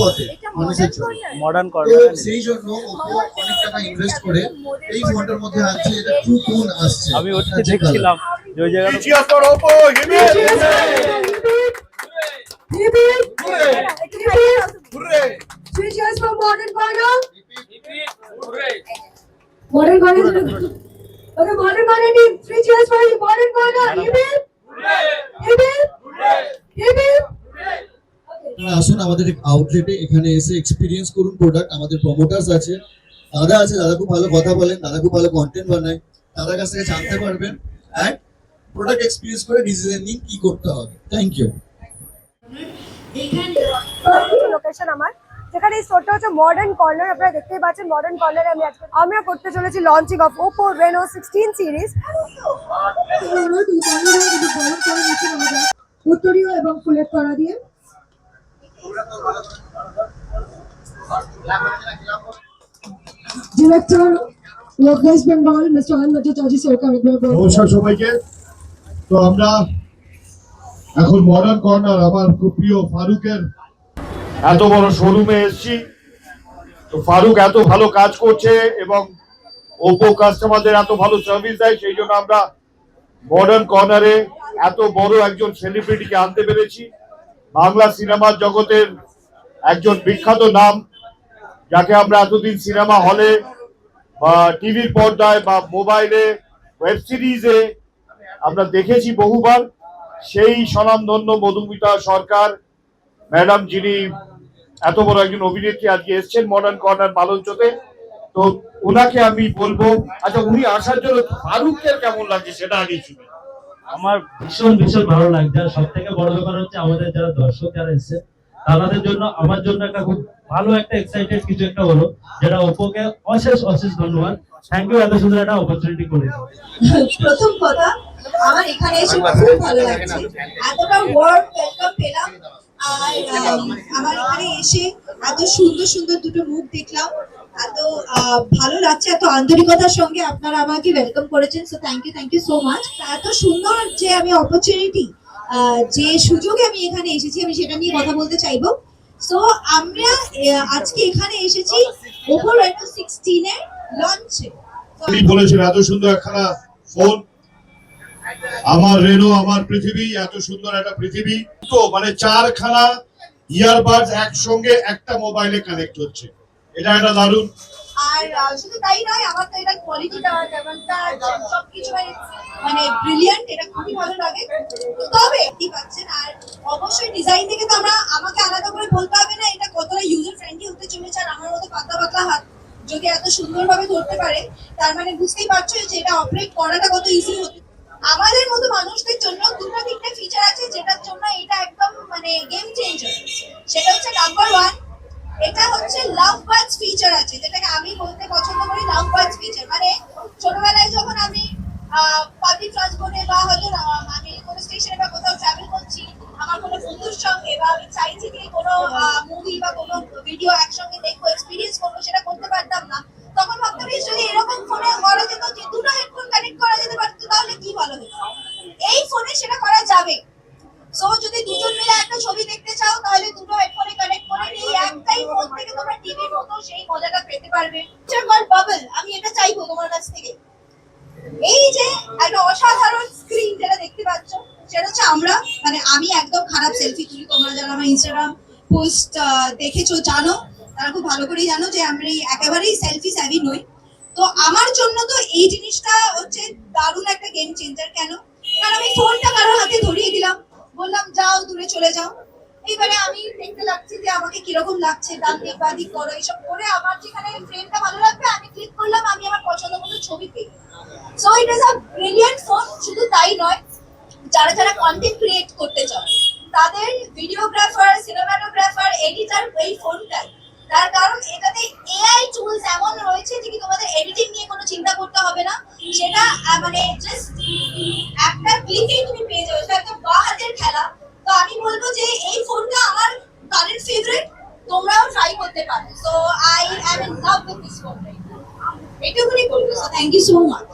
পথে মানুষের জন্য। মডার্ন তো কর্নার সেই জন্য ওপো অনেক টাকা ইনভেস্ট করে এই ফোনটার মধ্যে আছে যেটা ট্রু টোন আসছে। আমি ওটা দেখছিলাম যে ওই জায়গাটা Three cheers for Modern Corner. Modern Corner. Okay, Modern Corner team. Three cheers for Modern Corner. Hip hip. Hip hip. Hip hip. আপনারা আসুন আমাদের আউটলেটে, এখানে এসে এক্সপিরিয়েন্স করুন প্রোডাক্ট। আমাদের প্রমোটার্স আছে, দাদা আছে, দাদা খুব ভালো কথা বলেন, দাদা খুব ভালো কন্টেন্ট বানায়, দাদার কাছ থেকে জানতে পারবেন অ্যান্ড প্রোডাক্ট এক্সপিরিয়েন্স করে ডিসিশন নিন কি করতে হবে। Thank you. লোকেশন আমার যেখানে এই স্টোরটা হচ্ছে মডার্ন কর্নার। আপনারা দেখতেই পাচ্ছেন মডার্ন কর্নারে আমরা করতে চলেছি launching of Oppo Reno 16 series. উত্তরীয় এবং ফুলের তলা দিয়ে ডিরেক্টর ওয়েস্ট বেঙ্গল মিস্টার অনিন্দ্য চৌধুরী সরকার। নমস্কার সবাইকে। তো আমরা এখন মডার্ন কর্নার আমার খুব প্রিয় ফারুকের এত বড় শোরুমে এসেছি। তো ফারুক এত ভালো কাজ করছে এবং ওপো কাস্টমারদের এত ভালো সার্ভিস দেয়, সেই জন্য আমরা মডার্ন কর্নারে এত বড় একজন সেলিব্রিটিকে আনতে পেরেছি। বাংলা সিনেমার জগতের একজন বিখ্যাত নাম, যাকে আমরা এতদিন সিনেমা হলে বা টিভির পর্দায় বা মোবাইলে ওয়েব সিরিজে আমরা দেখেছি বহুবার। সেই স্বনামধন্য মধুমিতা সরকার ম্যাডাম, যিনি এত বড় একজন অভিনেত্রী, আজকে এসছেন মডার্ন কর্নার মালঞ্চতে। তো ওনাকে আমি বলবো, আচ্ছা উনি আসার জন্য ফারুকের কেমন লাগছে সেটা আগে শুনি। আমার ভীষণ ভীষণ ভালো লাগছে। আর সব থেকে বড় ব্যাপার হচ্ছে আমাদের যারা দর্শক যারা এসছে তাদের জন্য আমার জন্য একটা খুব ভালো একটা এক্সাইটেড কিছু একটা হলো, যেটা ওপোকে অশেষ অশেষ ধন্যবাদ। থ্যাংক ইউ এত সুন্দর একটা অপরচুনিটি করে। প্রথম কথা, আমার এখানে এসে খুব ভালো লাগছে, এতটা ওয়ার্ম ওয়েলকাম পেলাম। আর আমার এখানে এসে এত সুন্দর সুন্দর দুটো মুখ দেখলাম, এত ভালো লাগছে, এত আন্তরিকতার সঙ্গে আপনারা আমাকে ওয়েলকাম করেছেন। So thank you so much. এত সুন্দর যে আমি অপরচুনিটি, যে সুযোগে আমি এখানে এসেছি, আমি সেটা নিয়ে কথা বলতে চাইবো। সো আমরা আজকে এখানে এসেছি ওপো রেনো 16 এর লঞ্চে। উনি বলেছেন এত সুন্দর একখানা ফোন, আমার রেনো আমার পৃথিবী, এত সুন্দর একটা পৃথিবী। তো মানে 4খানা ইয়ারবাডস একসঙ্গে একটা মোবাইলে কানেক্ট হচ্ছে, এটা একটা দারুণ। আর শুধু তাই নয়, আমার তো এটা কোয়ালিটিটা লেভেলটা সবকিছু মানে ব্রিলিয়ান্ট, এটা খুবই ভালো লাগে। তবে কি পাচ্ছেন, আর অবশ্যই ডিজাইন থেকে তো আমাকে আলাদা করে বলতে হবে না এটা কতটা ইউজার ফ্রেন্ডলি হতে চলেছে। আর আমার মতো পাতলা পাতলা হাত যদি এত সুন্দরভাবে ধরতে পারে, তার মানে বুঝতেই পারছো যে এটা অপারেট করাটা কত ইজি হতে। আমাদের মতো মানুষদের জন্য দুটো তিনটে ফিচার আছে যেটার জন্য এটা একদম মানে গেম চেঞ্জার। সেটা হচ্ছে নাম্বার 1, এটা হচ্ছে লাভ বার্ডস ফিচার আছে, যেটাকে আমি বলতে পছন্দ করি। লাভ বার্ডস ফিচার মানে ছোটবেলায় যখন আমি পাবলিক ট্রান্সপোর্টে বা হয়তো আমি কোনো স্টেশনে বা কোথাও ট্রাভেল করছি আমার কোনো বন্ধুর সঙ্গে, বা আমি চাইছি যে কোনো মুভি বা কোনো ভিডিও একসঙ্গে দেখবো, এক্সপিরিয়েন্স করবো, সেটা করতে পারতাম না। তখন ভাবতাম যদি এরকম ফোনে করা যেত, যে দুটো হেডফোন কানেক্ট করা যেতে পারতো, তাহলে কি ভালো হতো। এই ফোনে সেটা করা যাবে। সো যদি দুজন মিলে একটা ছবি দেখতে চাও, তাহলে দুটো হেডফোনে কানেক্ট করে এই একটাই ফোন থেকে তোমরা টিভির মতো সেই মজাটা পেতে পারবে। বাবল, আমি এটা চাইবো তোমার কাছ থেকে। এই যে একটা অসাধারণ স্ক্রিন যেটা দেখতে পাচ্ছ, সেটা হচ্ছে আমি একদম খারাপ সেলফি তুলি। তোমরা যারা আমার ইনস্টাগ্রাম পোস্ট দেখেছো জানো, তারা খুব ভালো করেই জানো যে আমি একেবারেই সেলফি স্যাভি নই। তো আমার জন্য তো এই জিনিসটা হচ্ছে দারুণ একটা গেম চেঞ্জার। কেন? কারণ আমি ফোনটা কারোর হাতে ধরিয়ে দিলাম, বললাম যাও দূরে চলে যাও। এইবারে আমি দেখতে লাগছি যে আমাকে কিরকম লাগছে, ডান দিক বা দিক করো, এইসব করে আমার যেখানে ফ্রেমটা ভালো লাগবে আমি ক্লিক করলাম, আমি আমার পছন্দ মতো ছবি পেয়ে। So it is a brilliant phone. শুধু তাই নয়, যারা যারা কন্টেন্ট ক্রিয়েট করতে চায় তাদের ভিডিওগ্রাফার, সিনেমাটোগ্রাফার, এডিটর এই ফোনটাই। তার কারণ এটাতে এআই টুলস এমন রয়েছে যে কি তোমাদের এডিটিং নিয়ে কোনো চিন্তা করতে হবে না। সেটা মানে জাস্ট একটা ক্লিকেই তুমি পেয়ে যাবে। সেটা একটা বাঁ হাতের খেলা। তো আমি বলবো যে এই ফোনটা আমার কারেন্ট ফেভারিট, তোমরাও ট্রাই করতে পারো। So I am in love with this phone. এটুকুনি বলবো। So thank you so much.